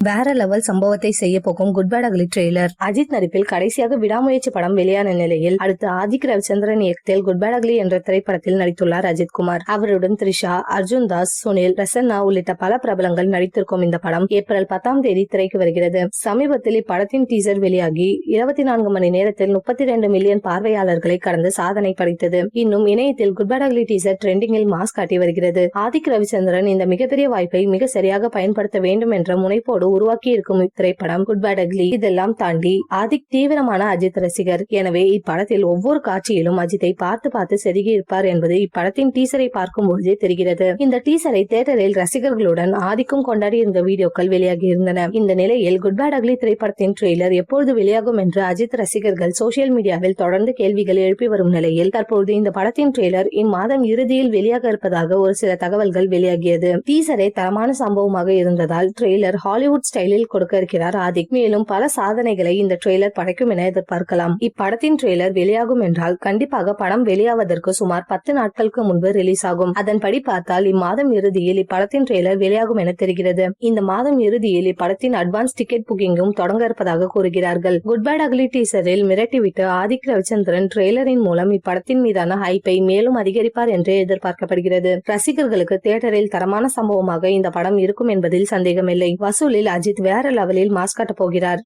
வேற லெவல் சம்பவத்தை செய்ய போகும் good bad ugly trailer. Ajith நடிப்பில் கடைசியாக விடாமுயற்சி படம் வெளியான நிலையில் அடுத்து ஆதிக் ரவிச்சந்திரன் இயக்கத்தில் குட் பேட் அக்லி என்ற திரைப்படத்தில் நடித்துள்ளார் அஜித் குமார். அவருடன் த்ரிஷா, அர்ஜுன் தாஸ், சுனில், பிரசன்னா உள்ளிட்ட பல பிரபலங்கள் நடித்திருக்கும் இந்த படம் ஏப்ரல் 10 திரைக்கு வருகிறது. சமீபத்தில் இப்படத்தின் டீசர் வெளியாகி 24 மணி நேரத்தில் 32 மில்லியன் பார்வையாளர்களை கடந்து சாதனை படைத்தது. இன்னும் இணையத்தில் குட் பேட் அக்லி டீசர் ட்ரெண்டிங்கில் மாஸ் காட்டி வருகிறது. ஆதிக் ரவிச்சந்திரன் இந்த மிகப்பெரிய வாய்ப்பை மிக சரியாக பயன்படுத்த வேண்டும் என்ற முனைப்போடு உருவாக்கி இருக்கும் இத்திரைப்படம் குட் பேட் அக்லி. இதெல்லாம் தாண்டி ஆதிக் தீவிரமான அஜித் ரசிகர். எனவே இப்படத்தில் ஒவ்வொரு காட்சியிலும் அஜித்தை பார்த்து செதுகி இருப்பார் என்பது இப்படத்தின் டீசரை பார்க்கும்போது தெரிகிறது. இந்த டீசரை தியேட்டரில் ரசிகர்களுடன் ஆதிக்கும் கொண்டாடி இருந்த வீடியோக்கள் வெளியாகி இருந்தன. இந்த நிலையில் குட் பேட் அக்லி திரைப்படத்தின் ட்ரெய்லர் எப்பொழுது வெளியாகும் என்று அஜித் ரசிகர்கள் சோசியல் மீடியாவில் தொடர்ந்து கேள்விகள் எழுப்பி வரும் நிலையில் தற்போது இந்த படத்தின் ட்ரெய்லர் இம்மாதம் இறுதியில் வெளியாக இருப்பதாக ஒரு சில தகவல்கள் வெளியாகியது. டீசரே தரமான சம்பவமாக இருந்ததால் ட்ரெய்லர் ஹாலிவுட் ஸ்டைலில் கொடுக்க இருக்கிறார் ஆதிக். மேலும் பல சாதனைகளை இந்த ட்ரெய்லர் படைக்கும் என எதிர்பார்க்கலாம். இப்படத்தின் ட்ரெய்லர் வெளியாகும் என்றால் கண்டிப்பாக படம் வெளியாவதற்கு சுமார் 10 நாட்களுக்கு முன்பு ரிலீஸ் ஆகும். அதன்படி பார்த்தால் இம்மாதம் இறுதியில் இப்படத்தின் ட்ரெய்லர் வெளியாகும் என தெரிகிறது. இந்த மாதம் இறுதியில் இப்படத்தின் அட்வான்ஸ் டிக்கெட் புக்கிங்கும் தொடங்க இருப்பதாக கூறுகிறார்கள். குட் பேட் அக்லி டீசரில் மிரட்டிவிட்டு ஆதிக் ரவிச்சந்திரன் ட்ரெய்லரின் மூலம் இப்படத்தின் மீதான ஹைப்பை மேலும் அதிகரிப்பார் என்று எதிர்பார்க்கப்படுகிறது. ரசிகர்களுக்கு தியேட்டரில் தரமான சம்பவமாக இந்த படம் இருக்கும் என்பதில் சந்தேகமில்லை. வசூலில் அஜித் வேற லெவலில் மாஸ் காட்ட போகிறார்.